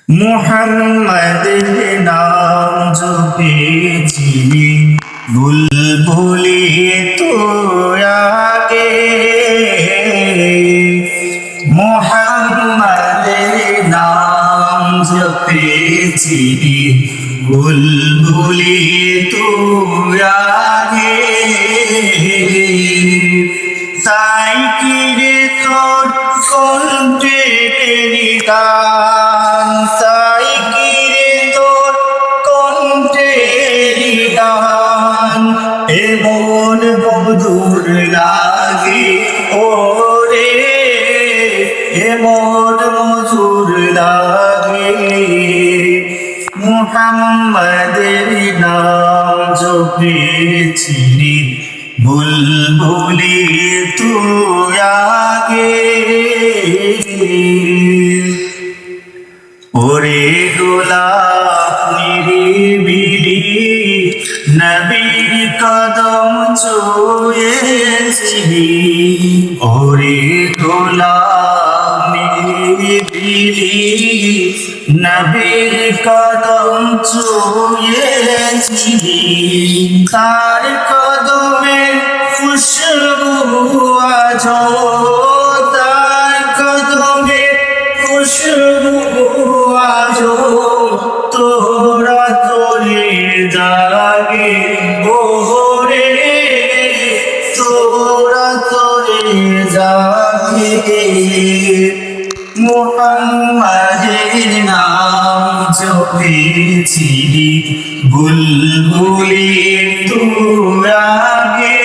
মুহাম্মাদের নাম জপেছি বুলবুলি তো আগে। মুহাম্মাদের নাম জপেছি বুলবুলি তো আগে। তাই কি রে তোর কণ্ঠে গান, তাই কি রে তোর কণ্ঠে গান, এমন মধুর লাগে ওরে, এমন মধুর লাগে। মুহাম্মাদের নাম জপেছি বুলবুলি তুই আগে। ওরে গোলাপ নিরিবিলি নবীর কদম ছুঁয়েছি, ওরে গোলাপ নিরিবিলি নবীর কদম ছুঁয়েছি। তার কদমে খুশবু আজো, তার কদমে খুশবু আজো তোরা তোলে জাগে ওরে, তোরা তোলে জাগে। মুহাম্মাদের নাম জপেছি বুলবুলি তুই আগে।